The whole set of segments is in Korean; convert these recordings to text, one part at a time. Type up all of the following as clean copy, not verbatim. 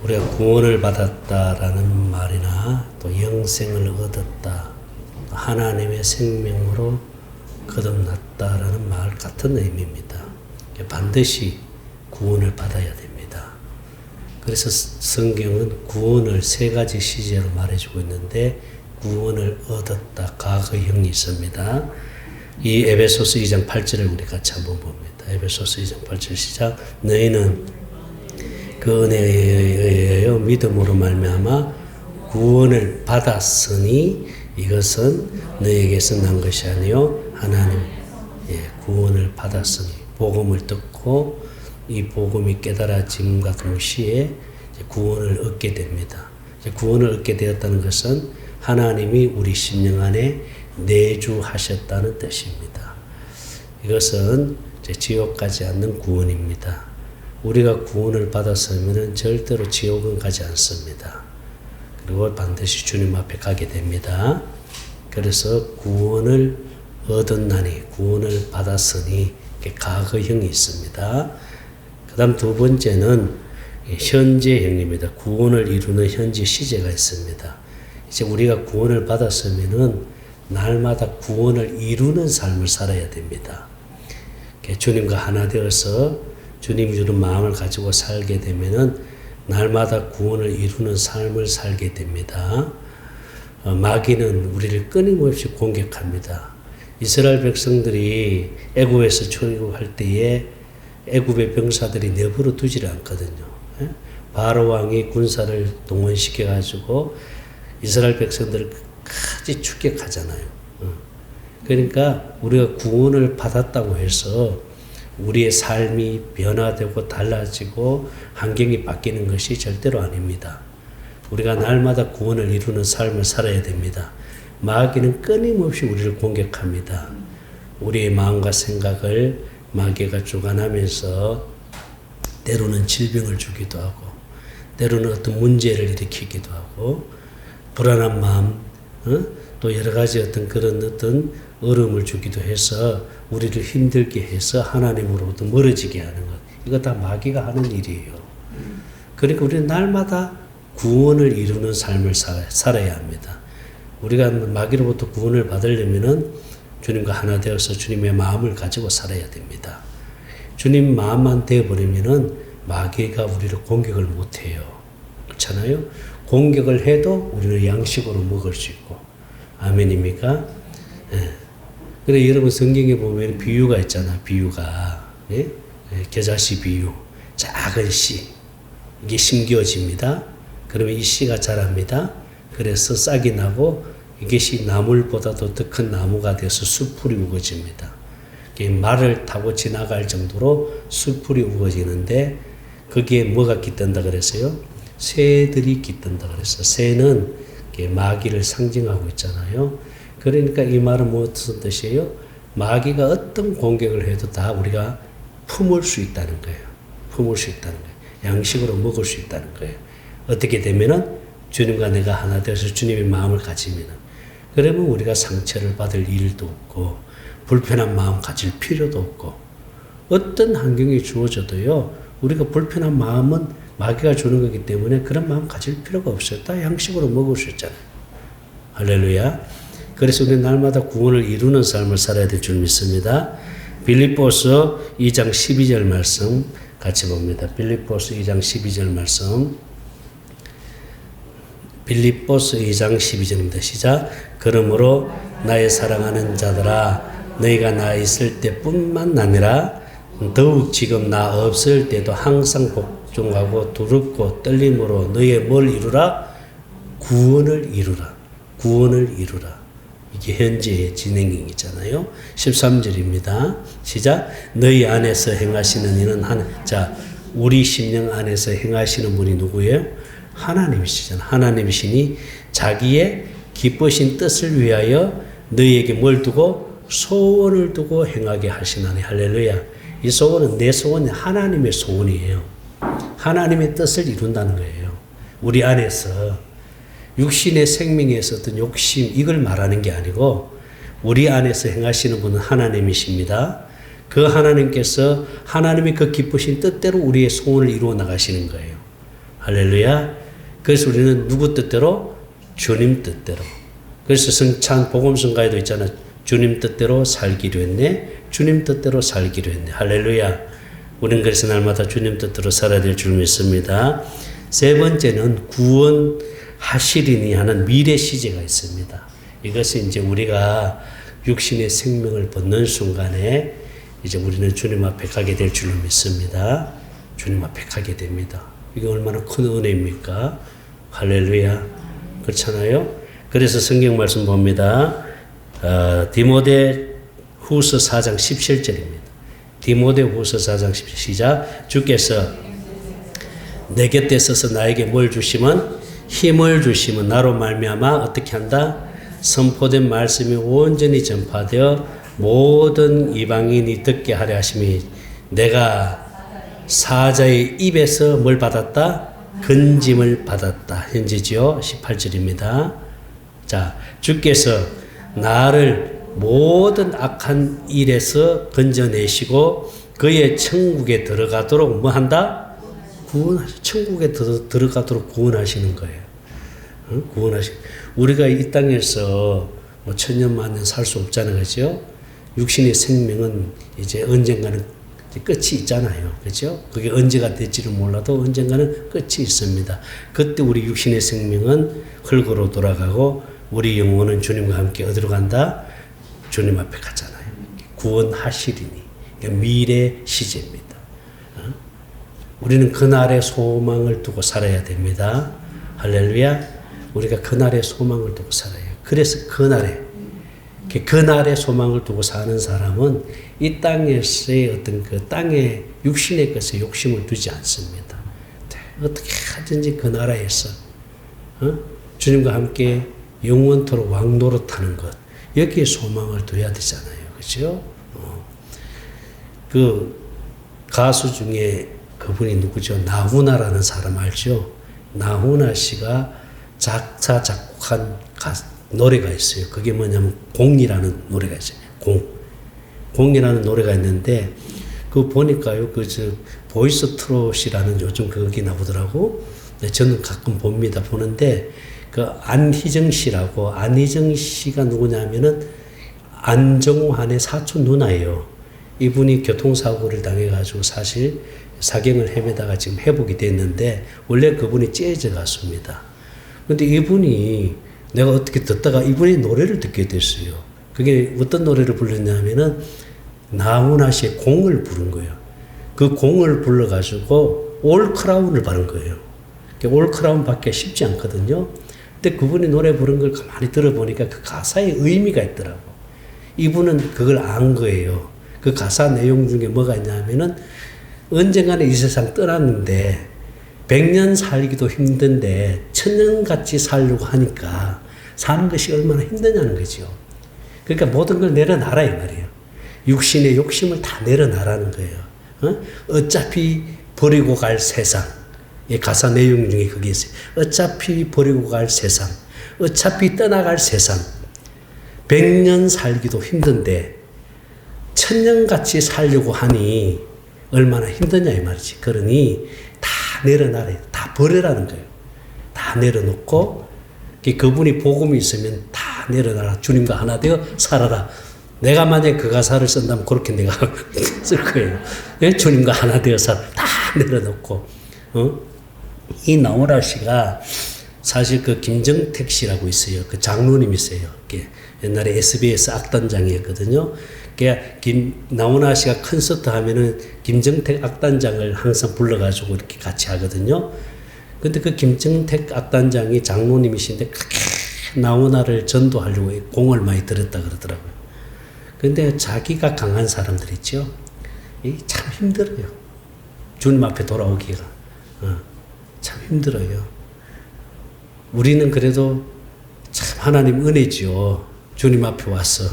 우리가 구원을 받았다라는 말이나 또 영생을 얻었다, 하나님의 생명으로 거듭났다라는 말 같은 의미입니다. 반드시 구원을 받아야 됩니다. 그래서 성경은 구원을 세 가지 시제로 말해주고 있는데, 구원을 얻었다, 과거형이 있습니다. 이 에베소서 2장 8절을 우리 같이 한번 봅니다. 에베소서 2장 8절 시작. 너희는 그 은혜에 의하여 믿음으로 말미암아 구원을 받았으니 이것은 너희에게서 난 것이 아니요 하나님. 구원을 받았으니, 복음을 듣고 이 복음이 깨달아짐과 동시에 구원을 얻게 됩니다. 구원을 얻게 되었다는 것은 하나님이 우리 심령 안에 내주하셨다는 뜻입니다. 이것은 지옥 가지 않는 구원입니다. 우리가 구원을 받았으면 절대로 지옥은 가지 않습니다. 그리고 반드시 주님 앞에 가게 됩니다. 그래서 구원을 얻었나니, 구원을 받았으니, 과거형이 있습니다. 그 다음 두 번째는 현재형입니다. 구원을 이루는 현재 시제가 있습니다. 이제 우리가 구원을 받았으면은 날마다 구원을 이루는 삶을 살아야 됩니다. 주님과 하나 되어서 주님 주는 마음을 가지고 살게 되면은 날마다 구원을 이루는 삶을 살게 됩니다. 마귀는 우리를 끊임없이 공격합니다. 이스라엘 백성들이 애굽에서 출애굽할 때에 애굽의 병사들이 내버려 두지를 않거든요. 바로 왕이 군사를 동원시켜 가지고 이스라엘 백성들을 끝까지 추격하잖아요. 그러니까 우리가 구원을 받았다고 해서 우리의 삶이 변화되고 달라지고 환경이 바뀌는 것이 절대로 아닙니다. 우리가 날마다 구원을 이루는 삶을 살아야 됩니다. 마귀는 끊임없이 우리를 공격합니다. 우리의 마음과 생각을 마귀가 주관하면서 때로는 질병을 주기도 하고, 때로는 어떤 문제를 일으키기도 하고, 불안한 마음, 또 여러 가지 그런 어려움을 주기도 해서 우리를 힘들게 해서 하나님으로부터 멀어지게 하는 것. 이거 다 마귀가 하는 일이에요. 그러니까 우리는 날마다 구원을 이루는 삶을 살아야 합니다. 우리가 마귀로부터 구원을 받으려면은 주님과 하나 되어서 주님의 마음을 가지고 살아야 됩니다. 주님 마음만 되어버리면은 마귀가 우리를 공격을 못해요. 그렇잖아요? 공격을 해도 우리는 양식으로 먹을 수 있고. 아멘입니까? 예. 그래, 여러분 성경에 보면 비유가 있잖아. 비유가. 예? 겨자씨 비유. 작은 씨. 이게 심겨집니다. 그러면 이 씨가 자랍니다. 그래서 싹이 나고 이것이 나물보다도 더 큰 나무가 돼서 숲풀이 우거집니다. 말을 타고 지나갈 정도로 숲풀이 우거지는데 거기에 뭐가 깃든다 그랬어요? 새들이 깃든다 그랬어요. 새는 마귀를 상징하고 있잖아요. 그러니까 이 말은 무슨 뜻이에요? 마귀가 어떤 공격을 해도 다 우리가 품을 수 있다는 거예요. 품을 수 있다는 거예요. 양식으로 먹을 수 있다는 거예요. 어떻게 되면은 주님과 내가 하나 되어서 주님의 마음을 가지면은, 그러면 우리가 상처를 받을 일도 없고 불편한 마음 가질 필요도 없고, 어떤 환경이 주어져도요 우리가 불편한 마음은 마귀가 주는 거기 때문에 그런 마음 가질 필요가 없어요. 다 양식으로 먹을 수 있잖아요. 할렐루야. 그래서 우리 날마다 구원을 이루는 삶을 살아야 될 줄 믿습니다. 빌립보서 2장 12절 말씀 같이 봅니다. 빌립보서 2장 12절 말씀. 빌립보서 2장 12절입니다. 시작. 그러므로 나의 사랑하는 자들아, 너희가 나 있을 때뿐만 아니라 더욱 지금 나 없을 때도 항상 복종하고 두렵고 떨림으로 너희의 뭘 이루라? 구원을 이루라. 구원을 이루라. 이게 현재의 진행이잖아요. 13절입니다. 시작. 너희 안에서 행하시는 이는 자, 우리 심령 안에서 행하시는 분이 누구예요? 하나님이시잖아. 하나님이시니 자기의 기쁘신 뜻을 위하여 너희에게 뭘 두고? 소원을 두고 행하게 하시나니. 할렐루야. 이 소원은 내 소원이 하나님의 소원이에요. 하나님의 뜻을 이룬다는 거예요. 우리 안에서 육신의 생명에서 어떤 욕심, 이걸 말하는 게 아니고 우리 안에서 행하시는 분은 하나님이십니다. 그 하나님께서 하나님의 그 기쁘신 뜻대로 우리의 소원을 이루어 나가시는 거예요. 할렐루야. 그래서 우리는 누구 뜻대로? 주님 뜻대로. 그래서 성찬 복음성가에도 있잖아. 주님 뜻대로 살기로 했네. 주님 뜻대로 살기로 했네. 할렐루야. 우리는 그래서 날마다 주님 뜻대로 살아야 될 줄 믿습니다. 세 번째는 구원하시리니 하는 미래 시제가 있습니다. 이것은 이제 우리가 육신의 생명을 벗는 순간에 이제 우리는 주님 앞에 가게 될 줄로 믿습니다. 주님 앞에 가게 됩니다. 이게 얼마나 큰 은혜입니까? 할렐루야. 그렇잖아요? 그래서 성경 말씀 봅니다. 디모데 후서 4장 17절입니다. 디모데 후서 4장 17절 시작. 주께서 내 곁에 서서 나에게 뭘 주시면? 힘을 주시면 나로 말미암아 어떻게 한다? 선포된 말씀이 온전히 전파되어 모든 이방인이 듣게 하려 하심이 내가 사자의 입에서 뭘 받았다? 건짐을 받았다. 현재지요. 18절입니다. 자, 주께서 나를 모든 악한 일에서 건져내시고 그의 천국에 들어가도록 뭐 한다? 천국에 들어가도록 구원하시는 거예요. 응? 우리가 이 땅에서 뭐 천년 만년 살 수 없잖아요. 그죠? 육신의 생명은 이제 언젠가는 끝이 있잖아요. 그죠? 그게 언제가 될지를 몰라도 언젠가는 끝이 있습니다. 그때 우리 육신의 생명은 흙으로 돌아가고 우리 영혼은 주님과 함께 어디로 간다? 주님 앞에 가잖아요. 구원하시리니. 미래 시제입니다. 우리는 그날의 소망을 두고 살아야 됩니다. 할렐루야. 우리가 그날의 소망을 두고 살아요. 그래서 그날의 소망을 두고 사는 사람은 이 땅에서의 어떤 그 땅의 육신의 것에 욕심을 두지 않습니다. 어떻게 하든지 그 나라에서 주님과 함께 영원토록 왕노릇하는 것, 여기에 소망을 둬야 되잖아요. 그죠? 그 가수 중에 그분이 누구죠? 나훈아라는 사람 알죠? 나훈아 씨가 작사, 작곡한 노래가 있어요. 그게 뭐냐면 공이라는 노래가 있어요. 공이라는 노래가 있는데 그 보니까요. 보이스 트롯이라는 요즘 그게 나오더라고. 네, 저는 가끔 봅니다. 보는데 그 안희정 씨가 누구냐면은 안정환의 사촌 누나예요. 이분이 교통사고를 당해가지고 사실 사경을 헤매다가 지금 회복이 됐는데 원래 그분이 재즈 가수입니다. 근데 이분이 내가 어떻게 듣다가 이분의 노래를 듣게 됐어요. 그게 어떤 노래를 불렀냐면은 나훈아 씨의 공을 부른 거예요. 그 공을 불러가지고 올 크라운을 받은 거예요. 올 크라운 받기 쉽지 않거든요. 근데 그분이 노래 부른 걸 가만히 들어보니까 그 가사에 의미가 있더라고. 이분은 그걸 안 거예요. 그 가사 내용 중에 뭐가 있냐면은 언젠가는 이 세상 떠났는데 100년 살기도 힘든데 1000년같이 살려고 하니까 사는 것이 얼마나 힘드냐는 거죠. 그러니까 모든 걸 내려놔라 이 말이에요. 육신의 욕심을 다 내려놔라는 거예요. 어차피 버리고 갈 세상. 이 가사 내용 중에 그게 있어요. 어차피 버리고 갈 세상. 어차피 떠나갈 세상. 100년 살기도 힘든데 1000년같이 살려고 하니 얼마나 힘드냐 이 말이지. 그러니 다 내려놔라. 다 버리라는 거예요. 다 내려놓고 그분이 복음이 있으면 다 내려놔라. 주님과 하나 되어 살아라. 내가 만약에 그 가사를 쓴다면 그렇게 내가 쓸 거예요. 주님과 하나 되어 살아. 다 내려놓고. 이 나훈아 씨가 사실 그 김정택 씨라고 있어요. 그 장로님 있어요. 옛날에 SBS 악단장이었거든요. 나훈아 씨가 콘서트 하면은 김정택 악단장을 항상 불러가지고 이렇게 같이 하거든요. 근데 그 김정택 악단장이 장로님이신데 그렇게 나훈아를 전도하려고 공을 많이 들였다 그러더라고요. 근데 자기가 강한 사람들 있죠. 참 힘들어요. 주님 앞에 돌아오기가. 참 힘들어요. 우리는 그래도 참 하나님 은혜죠. 주님 앞에 와서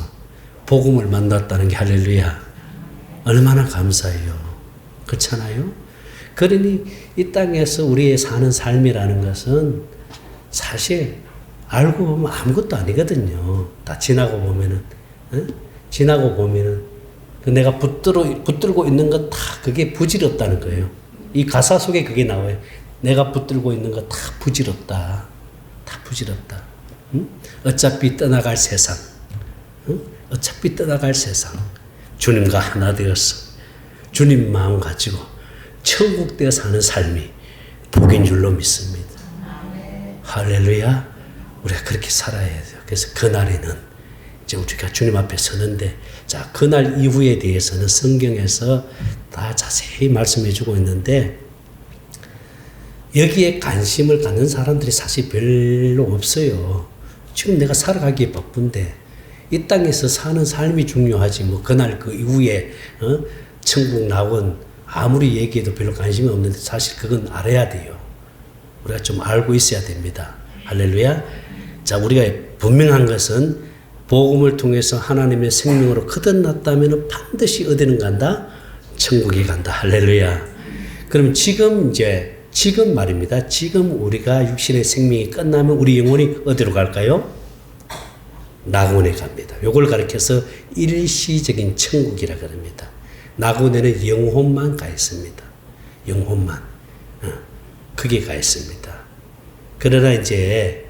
복음을 만났다는 게 할렐루야. 얼마나 감사해요. 그렇잖아요? 그러니 이 땅에서 우리의 사는 삶이라는 것은 사실 알고 보면 아무것도 아니거든요. 다 지나고 보면은. 지나고 보면은 내가 붙들고 있는 것 다 그게 부질없다는 거예요. 이 가사 속에 그게 나와요. 내가 붙들고 있는 거 다 부질없다. 다 부질없다. 응? 어차피 떠나갈 세상. 응? 어차피 떠나갈 세상. 주님과 하나 되어서 주님 마음 가지고 천국 되어 사는 삶이 복인 줄로 믿습니다. 할렐루야. 우리가 그렇게 살아야 돼요. 그래서 그날에는 이제 우리가 주님 앞에 서는데, 자, 그날 이후에 대해서는 성경에서 다 자세히 말씀해 주고 있는데, 여기에 관심을 갖는 사람들이 사실 별로 없어요. 지금 내가 살아가기에 바쁜데, 이 땅에서 사는 삶이 중요하지, 뭐, 그날 그 이후에, 천국 낙원, 아무리 얘기해도 별로 관심이 없는데, 사실 그건 알아야 돼요. 우리가 좀 알고 있어야 됩니다. 할렐루야. 자, 우리가 분명한 것은 복음을 통해서 하나님의 생명으로 거듭났다면 반드시 어디는 간다? 천국에 간다. 할렐루야. 그럼 지금 말입니다. 지금 우리가 육신의 생명이 끝나면 우리 영혼이 어디로 갈까요? 낙원에 갑니다. 요걸 가리켜서 일시적인 천국이라 그럽니다. 낙원에는 영혼만 가 있습니다. 영혼만. 그게 가 있습니다. 그러나 이제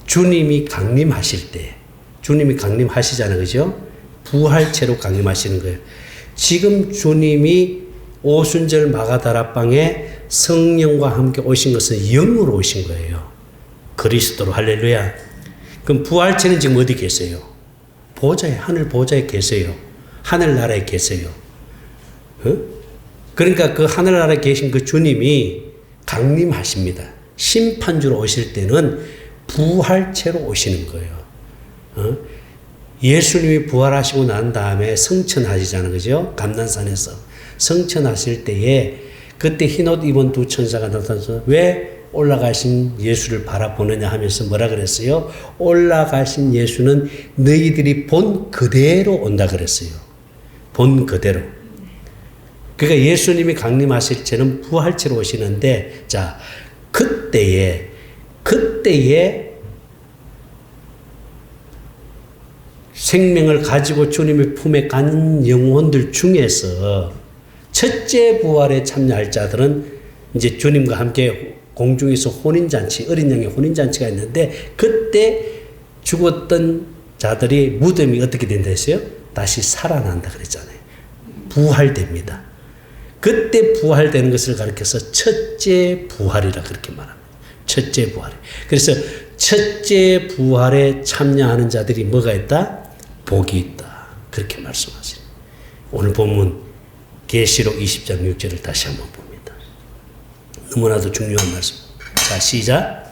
주님이 강림하실 때, 주님이 강림하시잖아요. 그죠? 부활체로 강림하시는 거예요. 지금 주님이 오순절 마가다락방에 성령과 함께 오신 것은 영으로 오신 거예요. 그리스도로. 할렐루야. 그럼 부활체는 지금 어디 계세요? 보좌에, 하늘 보좌에 계세요. 하늘나라에 계세요. 그러니까 그 하늘나라에 계신 그 주님이 강림하십니다. 심판주로 오실 때는 부활체로 오시는 거예요. 예수님이 부활하시고 난 다음에 성천하시잖아요. 그죠? 감난산에서 성천하실 때에 그때 흰옷 입은 두 천사가 나타나서 왜 올라가신 예수를 바라보느냐 하면서 뭐라 그랬어요? 올라가신 예수는 너희들이 본 그대로 온다 그랬어요. 본 그대로. 그러니까 예수님이 강림하실 때는 부활체로 오시는데, 자, 그때에 생명을 가지고 주님의 품에 간 영혼들 중에서 첫째 부활에 참여할 자들은 이제 주님과 함께 공중에서 혼인잔치, 어린 양의 혼인잔치가 있는데, 그때 죽었던 자들이 무덤이 어떻게 된다 했어요? 다시 살아난다 그랬잖아요. 부활됩니다. 그때 부활되는 것을 가리켜서 첫째 부활이라 그렇게 말합니다. 첫째 부활. 그래서 첫째 부활에 참여하는 자들이 뭐가 있다? 복이 있다. 그렇게 말씀하시네. 오늘 본문 계시록 20장 6절을 다시 한번 봅니다. 너무나도 중요한 말씀. 자, 시작.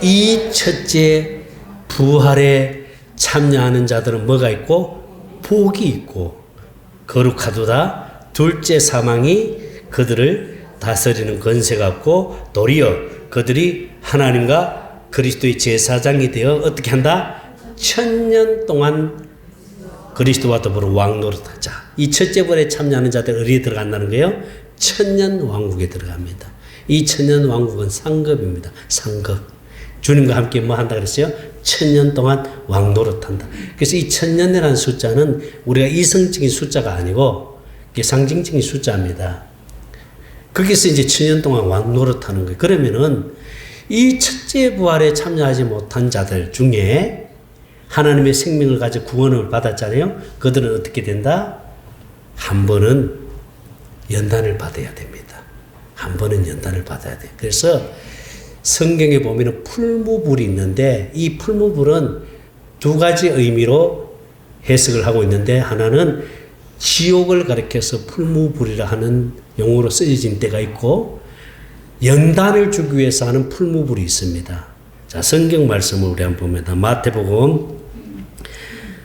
이 첫째 부활에 참여하는 자들은 뭐가 있고? 복이 있고, 거룩하도다. 둘째 사망이 그들을 다스리는 권세가 없고, 도리어 그들이 하나님과 그리스도의 제사장이 되어 어떻게 한다? 1000년 동안 그리스도와 더불어 왕노릇하자. 이 첫째 부활에 참여하는 자들 어디에 들어간다는 거예요? 1000년 왕국에 들어갑니다. 이 1000년 왕국은 상급입니다. 상급. 주님과 함께 뭐 한다 그랬어요? 1000년 동안 왕노릇한다. 그래서 이 1000년이라는 숫자는 우리가 이성적인 숫자가 아니고 상징적인 숫자입니다. 거기서 이제 1000년 동안 왕노릇하는 거예요. 그러면은 이 첫째 부활에 참여하지 못한 자들 중에 하나님의 생명을 가지고 구원을 받았잖아요. 그들은 어떻게 된다? 한 번은 연단을 받아야 됩니다. 한 번은 연단을 받아야 돼요. 그래서 성경에 보면은 풀무불이 있는데, 이 풀무불은 두 가지 의미로 해석을 하고 있는데, 하나는 지옥을 가리켜서 풀무불이라 하는 용어로 쓰여진 때가 있고, 연단을 주기 위해서 하는 풀무불이 있습니다. 자, 성경 말씀을 우리 한번 봅니다. 마태복음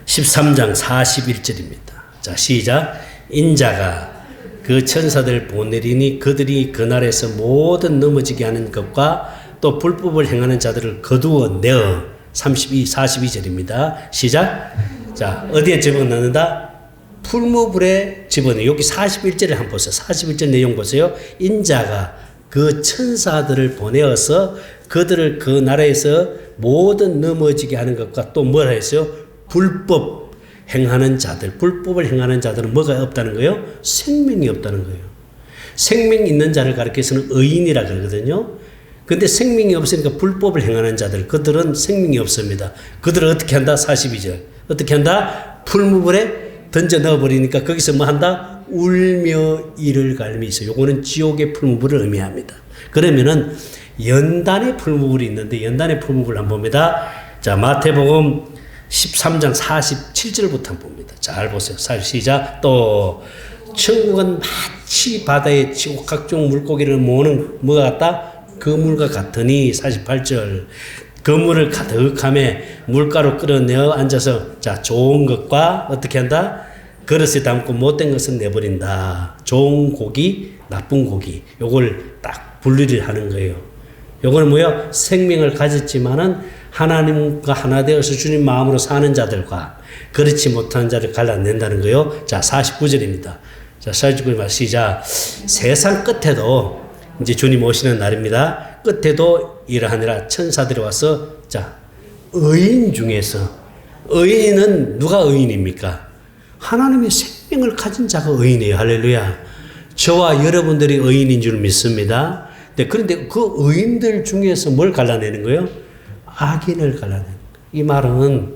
13장 41절입니다. 자, 시작. 인자가 그 천사들 보내리니 그들이 그날에서 모든 넘어지게 하는 것과 또 불법을 행하는 자들을 거두어 내어. 42절입니다. 시작. 자, 어디에 집어넣는다? 풀무불에 집어넣어요. 여기 41절을 한번 보세요. 41절 내용 보세요. 인자가 그 천사들을 보내어서 그들을 그 나라에서 모든 넘어지게 하는 것과 또 뭐라 했어요? 불법 행하는 자들. 불법을 행하는 자들은 뭐가 없다는 거예요? 생명이 없다는 거예요. 생명 있는 자를 가리켜서는 의인이라 그러거든요. 근데 생명이 없으니까 불법을 행하는 자들, 그들은 생명이 없습니다. 그들은 어떻게 한다? 42절. 어떻게 한다? 풀무불에 던져 넣어버리니까 거기서 뭐 한다? 울며 이를 갈미 있어요. 요거는 지옥의 풀무불을 의미합니다. 그러면은 연단의 풀무불이 있는데 연단의 풀무불을 한번 봅니다. 자, 마태복음 13장 47절부터 한번 봅니다. 잘 보세요. 시작. 또 천국은 마치 바다에 치고 각종 물고기를 모으는 뭐가 같다? 그물과 같으니 48절. 그물을 가득함에 물가로 끌어내어 앉아서 자 좋은 것과 어떻게 한다? 그릇에 담고 못된 것은 내버린다. 좋은 고기, 나쁜 고기. 요걸 딱 분리를 하는 거예요. 요거는 뭐야? 생명을 가졌지만은 하나님과 하나 되어서 주님 마음으로 사는 자들과 그렇지 못한 자를 갈라낸다는 거예요. 자, 49절입니다. 자, 49절 시작. 세상 끝에도 이제 주님 오시는 날입니다. 끝에도 이러하니라 천사들이 와서 자, 의인 중에서 의인은 누가 의인입니까? 하나님의 생명을 가진 자가 의인이에요. 할렐루야. 저와 여러분들이 의인인 줄 믿습니다. 네, 그런데 그 의인들 중에서 뭘 갈라내는 거예요? 악인을 갈라내는 거예요. 이 말은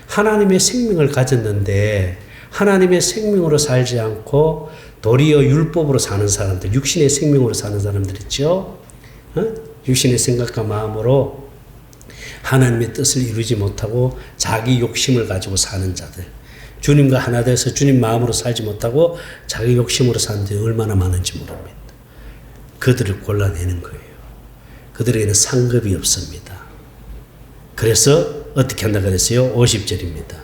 하나님의 생명을 가졌는데 하나님의 생명으로 살지 않고 도리어 율법으로 사는 사람들, 육신의 생명으로 사는 사람들 있죠. 육신의 생각과 마음으로 하나님의 뜻을 이루지 못하고 자기 욕심을 가지고 사는 자들, 주님과 하나 돼서 주님 마음으로 살지 못하고 자기 욕심으로 사는 데 얼마나 많은지 모릅니다. 그들을 골라내는 거예요. 그들에게는 상급이 없습니다. 그래서 어떻게 한다 그랬어요? 50절입니다.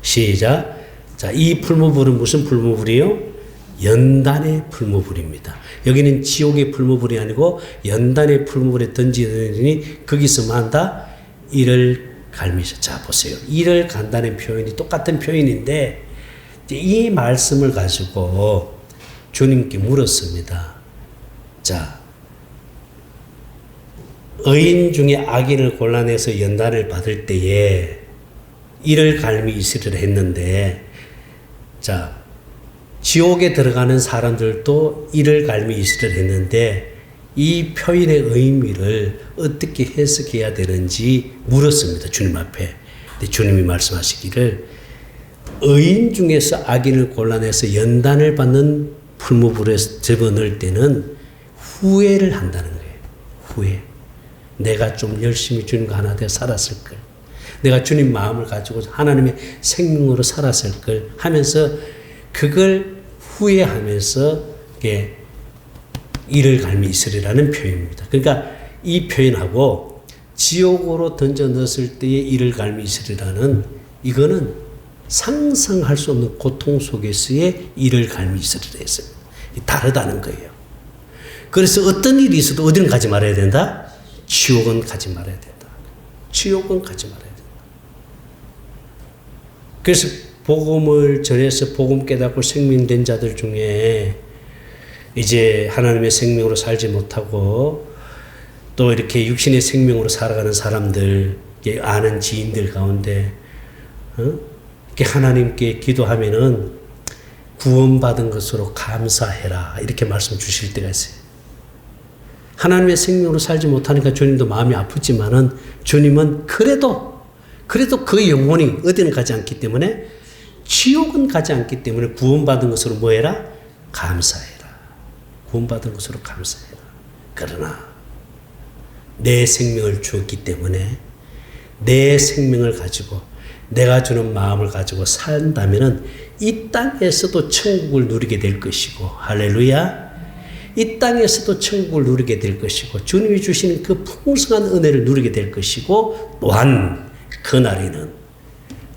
시작. 자, 이 풀무불은 무슨 풀무불이요? 연단의 풀무불입니다. 여기는 지옥의 풀무불이 아니고 연단의 풀무불에 던지더니 거기서 뭐 한다? 이를 갈미셔. 자, 보세요. 이를 간다는 표현이 똑같은 표현인데 이 말씀을 가지고 주님께 물었습니다. 자, 의인 중에 악인을 골라내서 연단을 받을 때에 이를 갈미 있으리라 했는데, 자, 지옥에 들어가는 사람들도 이를 갈미 있으리라 했는데 이 표현의 의미를 어떻게 해석해야 되는지 물었습니다. 주님 앞에. 근데 주님이 말씀하시기를 의인 중에서 악인을 골라내서 연단을 받는 풀무불에 집어넣을 때는 후회를 한다는 거예요. 후회. 내가 좀 열심히 주님과 하나 되어 살았을 걸. 내가 주님 마음을 가지고 하나님의 생명으로 살았을 걸 하면서 그걸 후회하면서 이를 갈미 있으리라는 표현입니다. 그러니까 이 표현하고 지옥으로 던져 넣었을 때의 이를 갈미 있으리라는 이거는 상상할 수 없는 고통 속에서의 이를 갈미 있으리라 했어요. 다르다는 거예요. 그래서 어떤 일이 있어도 어디는 가지 말아야 된다? 지옥은 가지 말아야 된다. 지옥은 가지 말아야 된다. 그래서 복음을 전해서 복음 깨닫고 생명된 자들 중에 이제 하나님의 생명으로 살지 못하고 또 이렇게 육신의 생명으로 살아가는 사람들, 아는 지인들 가운데 이렇게 하나님께 기도하면은 구원받은 것으로 감사해라 이렇게 말씀 주실 때가 있어요. 하나님의 생명으로 살지 못하니까 주님도 마음이 아프지만은 주님은 그래도 그 영혼이 어디는 가지 않기 때문에 지옥은 가지 않기 때문에 구원받은 것으로 뭐 해라? 감사해라. 구원받은 것으로 감사해라. 그러나 내 생명을 주었기 때문에 내 생명을 가지고 내가 주는 마음을 가지고 산다면은 이 땅에서도 천국을 누리게 될 것이고, 할렐루야. 이 땅에서도 천국을 누리게 될 것이고 주님이 주시는 그 풍성한 은혜를 누리게 될 것이고, 또한 그날에는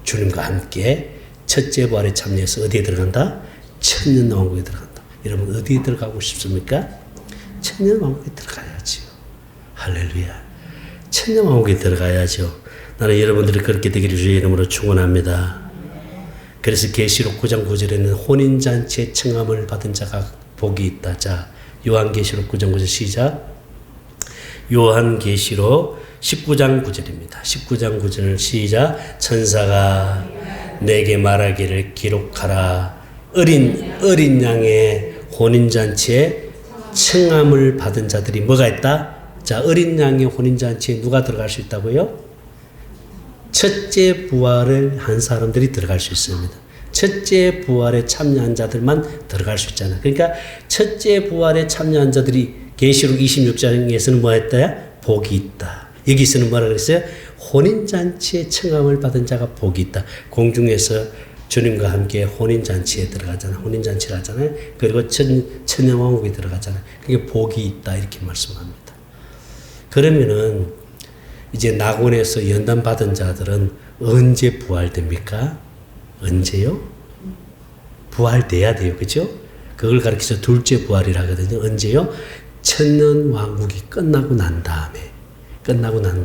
주님과 함께 첫째 부활에 참여해서 어디에 들어간다? 천년왕국에 들어간다. 여러분 어디에 들어가고 싶습니까? 천년왕국에 들어가야지요. 할렐루야. 천년왕국에 들어가야죠. 나는 여러분들이 그렇게 되기를 주의 이름으로 축원합니다. 그래서 계시록 9장 9절에는 혼인잔치에 청함을 받은 자가 복이 있다. 자, 요한계시록 9장 9절 시작. 요한계시록 19장 9절입니다. 19장 9절 시작. 천사가 내게 말하기를 기록하라. 어린 양의 혼인잔치에 청함을 받은 자들이 뭐가 있다? 자, 어린 양의 혼인잔치에 누가 들어갈 수 있다고요? 첫째 부활을 한 사람들이 들어갈 수 있습니다. 첫째 부활에 참여한 자들만 들어갈 수 있잖아요. 그러니까 첫째 부활에 참여한 자들이 계시록 26장에서는 뭐 했다? 복이 있다. 여기서는 뭐라 그랬어요? 혼인잔치에 청함을 받은 자가 복이 있다. 공중에서 주님과 함께 혼인잔치에 들어가잖아요. 혼인잔치를 하잖아요. 그리고 천년왕국에 들어가잖아요. 그게 복이 있다. 이렇게 말씀합니다. 그러면은 이제 낙원에서 연단 받은 자들은 언제 부활됩니까? 언제요? 부활돼야 돼요. 그죠? 그걸 가리켜서 둘째 부활이라 하거든요. 언제요? 천년왕국이 끝나고 난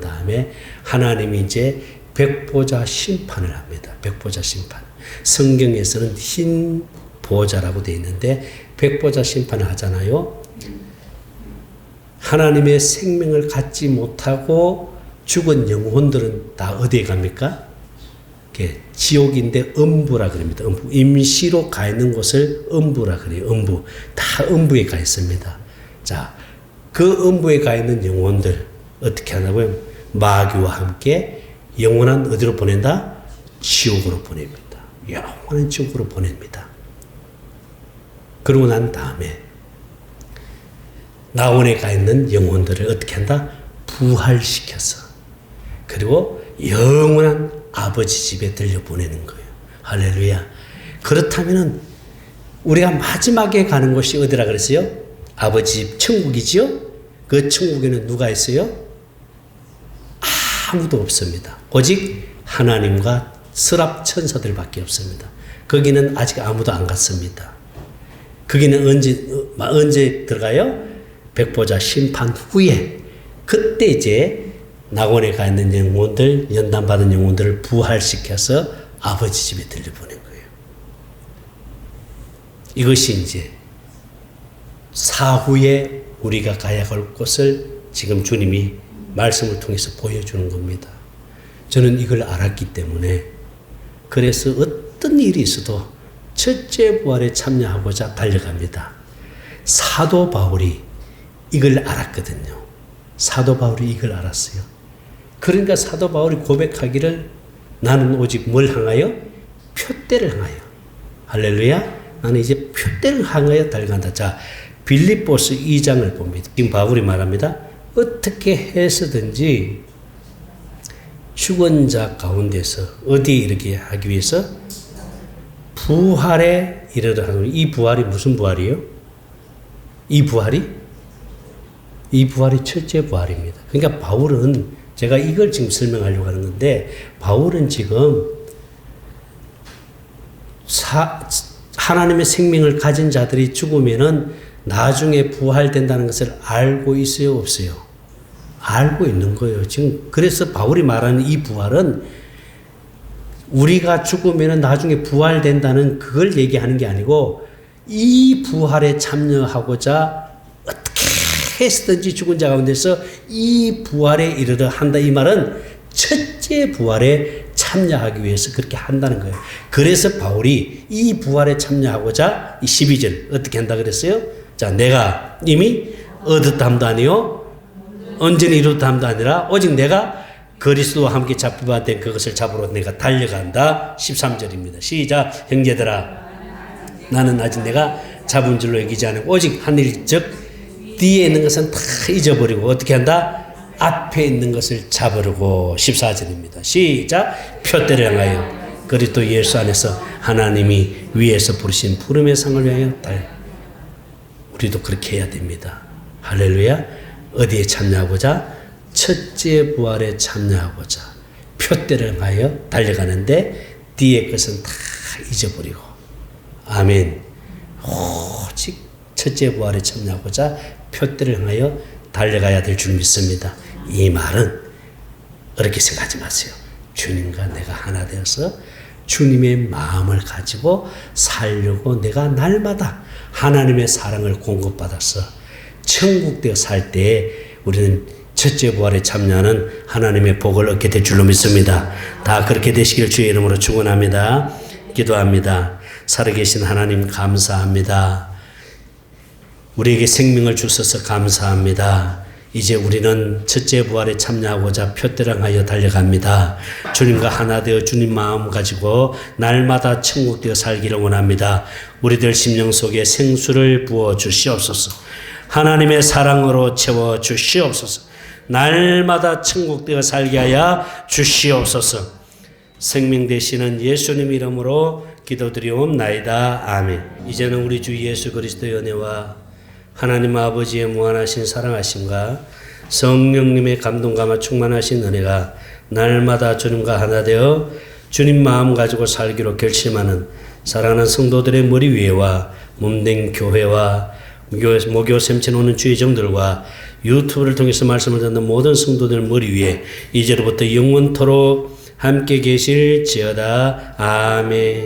다음에 하나님이 이제 백보자 심판을 합니다. 백보자 심판. 성경에서는 흰 보좌라고 되어 있는데 백보자 심판을 하잖아요. 하나님의 생명을 갖지 못하고 죽은 영혼들은 다 어디에 갑니까? 지옥인데 음부라 그럽니다. 음부. 임시로 가 있는 곳을 음부라 그래요. 음부. 다 음부에 가 있습니다. 자, 그 음부에 가 있는 영혼들 어떻게 하냐고요? 마귀와 함께 영원한 어디로 보낸다? 지옥으로 보냅니다. 영원한 지옥으로 보냅니다. 그러고 난 다음에 낙원에 가 있는 영혼들을 어떻게 한다? 부활시켜서 그리고 영원한 아버지 집에 들려보내는 거예요. 할렐루야. 그렇다면은 우리가 마지막에 가는 곳이 어디라 그랬어요? 아버지 집 천국이지요? 그 천국에는 누가 있어요? 아무도 없습니다. 오직 하나님과 서랍 천사들밖에 없습니다. 거기는 아직 아무도 안 갔습니다. 거기는 언제 들어가요? 백보자 심판 후에 그때 이제 낙원에 가 있는 영혼들, 연단받은 영혼들을 부활시켜서 아버지 집에 들려보낸 거예요. 이것이 이제 사후에 우리가 가야 할 곳을 지금 주님이 말씀을 통해서 보여주는 겁니다. 저는 이걸 알았기 때문에 그래서 어떤 일이 있어도 첫째 부활에 참여하고자 달려갑니다. 사도 바울이 이걸 알았거든요. 사도 바울이 이걸 알았어요. 그러니까 사도 바울이 고백하기를 나는 오직 뭘 향하여? 표대를 향하여. 할렐루야. 나는 이제 표대를 향하여 달려간다. 자, 빌립보서 2장을 봅니다. 지금 바울이 말합니다. 어떻게 해서든지 죽은 자 가운데서 어디에 이르게 하기 위해서 부활에 이르러 하는 이 부활이 무슨 부활이에요? 이 부활이 첫째 부활입니다. 그러니까 바울은 제가 이걸 지금 설명하려고 하는 건데 바울은 지금 하나님의 생명을 가진 자들이 죽으면은 나중에 부활된다는 것을 알고 있어요, 없어요? 알고 있는 거예요. 지금 그래서 바울이 말하는 이 부활은 우리가 죽으면 나중에 부활된다는 그걸 얘기하는 게 아니고 이 부활에 참여하고자 어떻게 해서든지 죽은 자 가운데서 이 부활에 이르러 한다. 이 말은 첫째 부활에 참여하기 위해서 그렇게 한다는 거예요. 그래서 바울이 이 부활에 참여하고자 이 12절 어떻게 한다 그랬어요? 자, 내가 이미 얻었담도 아니요 언제는 이루었담도 아니라 오직 내가 그리스도와 함께 잡히바 된 그것을 잡으러 내가 달려간다. 13절입니다. 시작. 형제들아 나는 아직 내가 잡은 줄로 여기지 않고 오직 하늘 즉 뒤에 있는 것은 다 잊어버리고 어떻게 한다? 앞에 있는 것을 잡으려고. 14절입니다. 시작. 표대를 향하여 그리스도 예수 안에서 하나님이 위에서 부르신 부름의 상을 위하여 우리도 그렇게 해야 됩니다. 할렐루야. 어디에 참여하고자? 첫째 부활에 참여하고자 표대를 향하여 달려가는데 뒤에 것은 다 잊어버리고. 아멘. 오직 첫째 부활에 참여하고자 표대를 향하여 달려가야 될 줄 믿습니다. 이 말은 그렇게 생각하지 마세요. 주님과 내가 하나 되어서 주님의 마음을 가지고 살려고 내가 날마다 하나님의 사랑을 공급받아서 천국되어 살 때에 우리는 첫째 부활에 참여하는 하나님의 복을 얻게 될 줄로 믿습니다. 다 그렇게 되시길 주의 이름으로 축원합니다. 기도합니다. 살아계신 하나님 감사합니다. 우리에게 생명을 주셔서 감사합니다. 이제 우리는 첫째 부활에 참여하고자 표대랑하여 달려갑니다. 주님과 하나 되어 주님 마음 가지고 날마다 천국 되어 살기를 원합니다. 우리들 심령 속에 생수를 부어 주시옵소서. 하나님의 사랑으로 채워 주시옵소서. 날마다 천국 되어 살게 하여 주시옵소서. 생명 되시는 예수님 이름으로 기도드리옵나이다. 아멘. 이제는 우리 주 예수 그리스도의 은혜와 하나님 아버지의 무한하신 사랑하심과 성령님의 감동감화 충만하신 은혜가 날마다 주님과 하나 되어 주님 마음 가지고 살기로 결심하는 사랑하는 성도들의 머리 위에와 몸된 교회와 목요 샘천 오는 주의 종들과 유튜브를 통해서 말씀을 듣는 모든 성도들 머리 위에 이제로부터 영원토록 함께 계실지어다. 아멘.